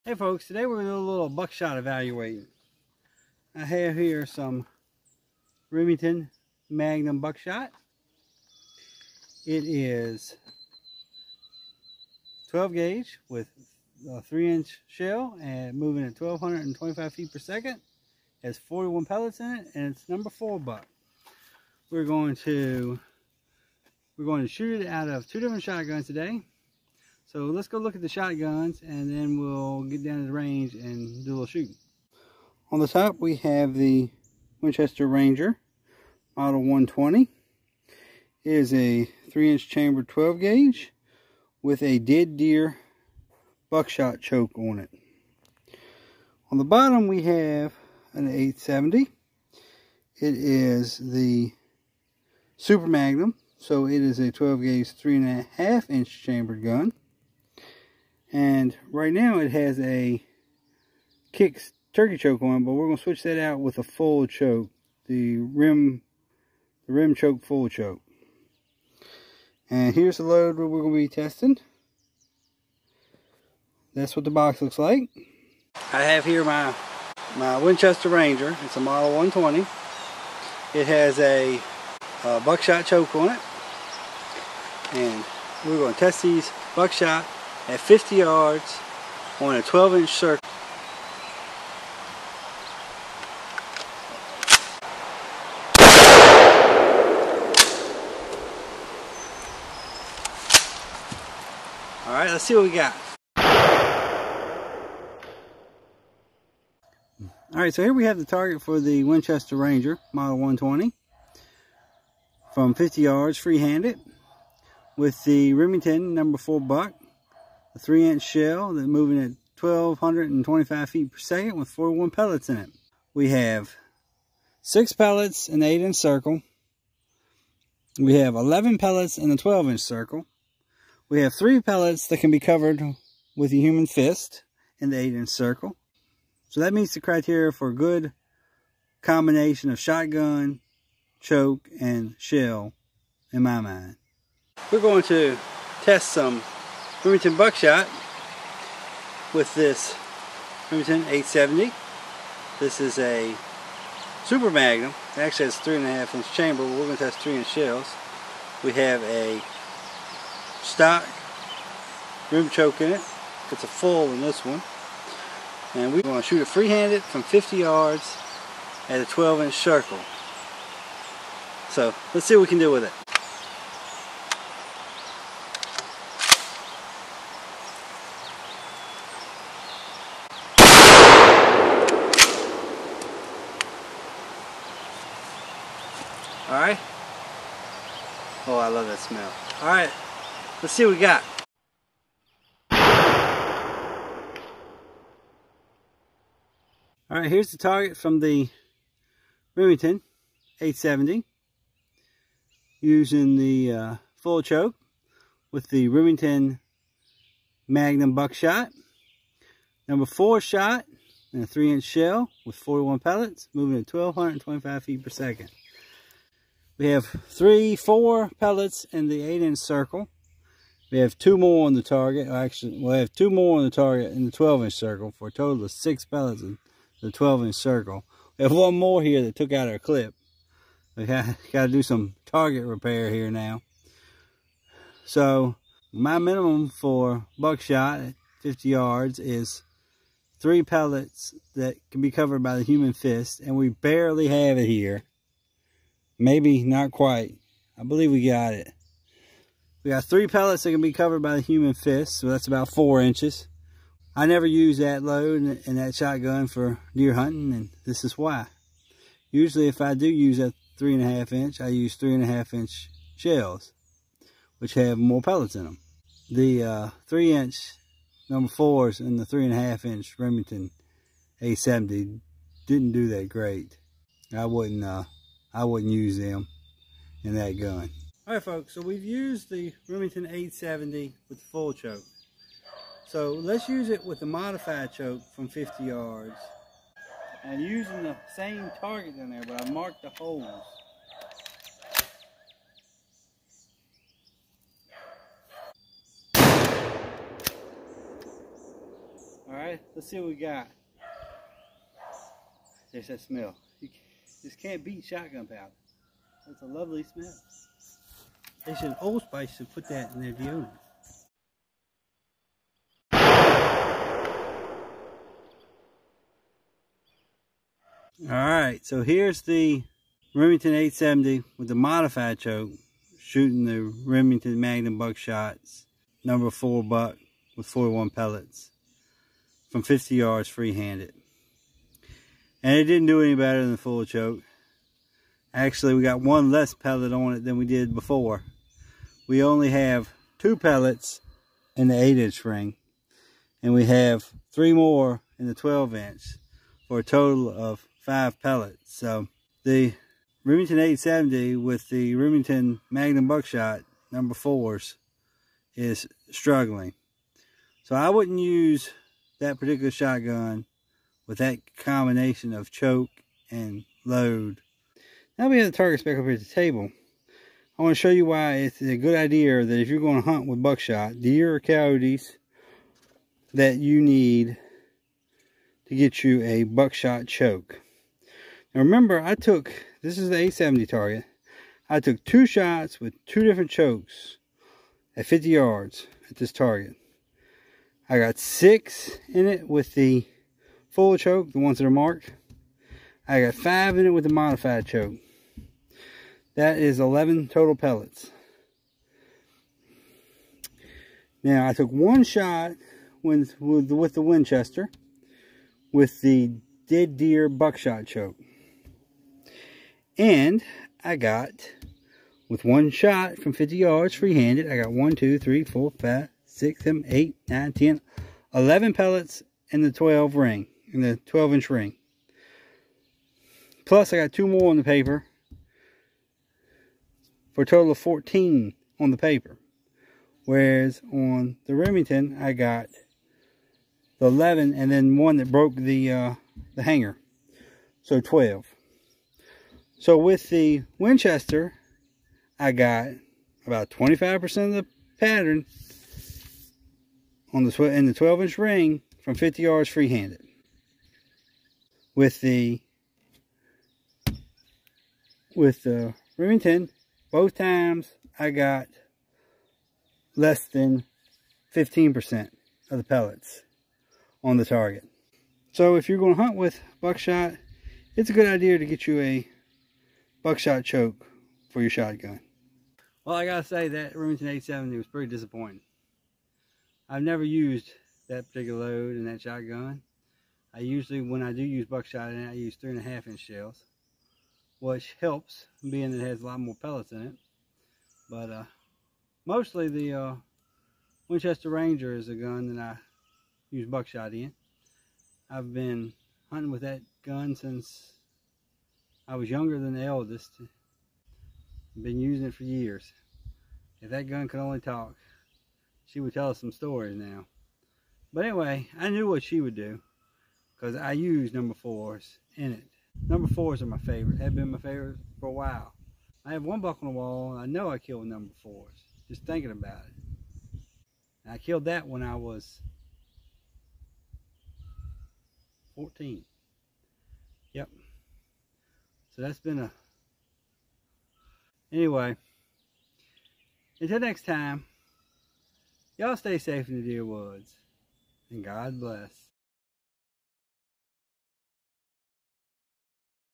Hey folks, today we're going to do a little buckshot evaluating. I have here some Remington magnum Buckshot. It is 12 gauge with a 3-inch shell and moving at 1,225 feet per second. It has 41 pellets in it and it's number 4 buck. We're going to shoot it out of 2 different shotguns today. So let's go look at the shotguns and then we'll get down to the range and do a little shooting. On the top we have the Winchester Ranger model 120. It is a 3-inch chamber 12 gauge with a dead deer buckshot choke on it. On the bottom we have an 870. It is the Super Magnum, so it is a 12 gauge 3.5 inch chambered gun. And right now it has a kick turkey choke on it, but we're going to switch that out with a full choke, the rim choke full choke. And here's the load that we're going to be testing. That's what the box looks like. I have here my Winchester Ranger. It's a model 120. It has a buckshot choke on it, and we're going to test these buckshot at 50 yards on a 12-inch circle. Alright, let's see what we got. Alright, so here we have the target for the Winchester Ranger model 120 from 50 yards free-handed with the Remington number 4 buck. A 3-inch shell that's moving at 1,225 feet per second with 41 pellets in it. We have 6 pellets in the 8-inch circle. We have 11 pellets in the 12-inch circle. We have 3 pellets that can be covered with a human fist in the 8-inch circle. So that meets the criteria for a good combination of shotgun, choke, and shell in my mind. We're going to test some Remington Buckshot with this Remington 870. This is a Super Magnum. It actually has a 3.5 inch chamber, but we're going to test 3-inch shells. We have a stock rim choke in it. It's a full in this one. And we're going to shoot it free-handed from 50 yards at a 12-inch circle. So let's see what we can do with it. Alright. Oh, I love that smell. Alright, let's see what we got. Alright, here's the target from the Remington 870. Using the full choke with the Remington magnum Buckshot. Number 4 shot and a 3-inch shell with 41 pellets, moving at 1,225 feet per second. We have 4 pellets in the 8-inch circle. We have 2 more on the target. Actually, we'll have 2 more on the target in the 12-inch circle for a total of 6 pellets in the 12-inch circle. We have 1 more here that took out our clip. We got to do some target repair here now. So my minimum for buckshot at 50 yards is 3 pellets that can be covered by the human fist, and we barely have it here. Maybe not quite. I believe we got it. We got 3 pellets that can be covered by the human fist, so that's about 4 inches. I never use that load in that shotgun for deer hunting, and this is why. Usually if I do use that 3.5 inch, I use 3.5 inch shells, which have more pellets in them. The 3-inch number 4s and the 3.5 inch Remington 870 didn't do that great. I wouldn't use them in that gun. Alright folks, so we've used the Remington 870 with the full choke. So let's use it with the modified choke from 50 yards. And using the same target in there, but I marked the holes. Alright, let's see what we got. There's that smell. You just can't beat shotgun powder. That's a lovely smell. They should Old Spice should put that in their deodorant. Alright, so here's the Remington 870 with the modified choke, shooting the Remington magnum Buckshots, number 4 buck with 41 pellets from 50 yards free-handed. And it didn't do any better than the full choke. Actually, we got one less pellet on it than we did before. We only have 2 pellets in the 8-inch ring, and we have 3 more in the 12-inch for a total of 5 pellets. So the Remington 870 with the Remington magnum Buckshot number 4s is struggling. So I wouldn't use that particular shotgun with that combination of choke and load. Now we have the target spec up here at the table. I want to show you why it's a good idea that if you're going to hunt with buckshot, deer or coyotes, that you need to get you a buckshot choke. Now remember, this is the 870 target. I took 2 shots with 2 different chokes at 50 yards at this target. I got 6 in it with the full choke, the ones that are marked. I got 5 in it with the modified choke. That is 11 total pellets. Now I took 1 shot with the Winchester with the dead deer buckshot choke. And I got, with 1 shot from 50 yards free-handed, I got 1, 2, 3, 4, 5, 6, 7, 8, 9, 10, 11 pellets in the 12-inch ring. Plus I got 2 more on the paper for a total of 14 on the paper. Whereas on the Remington I got the 11 and then 1 that broke the hanger. So 12. So with the Winchester, I got about 25% of the pattern on in the 12-inch ring from 50 yards free-handed. With the Remington, both times I got less than 15% of the pellets on the target. So if you're going to hunt with buckshot, it's a good idea to get you a buckshot choke for your shotgun. Well, I gotta say that Remington 870 was pretty disappointing. I've never used that particular load in that shotgun. I usually, when I do use buckshot in it, I use 3.5-inch shells, which helps, being that it has a lot more pellets in it. But mostly the Winchester Ranger is a gun that I use buckshot in. I've been hunting with that gun since I was younger than the eldest. I've been using it for years. If that gun could only talk, she would tell us some stories now. But anyway, I knew what she would do because I use number 4s in it. Number 4s are my favorite. Have been my favorite for a while. I have 1 buck on the wall, and I know I killed number 4s. Just thinking about it. And I killed that when I was 14. Yep. So that's been a... Anyway, until next time, y'all stay safe in the deer woods, and God bless.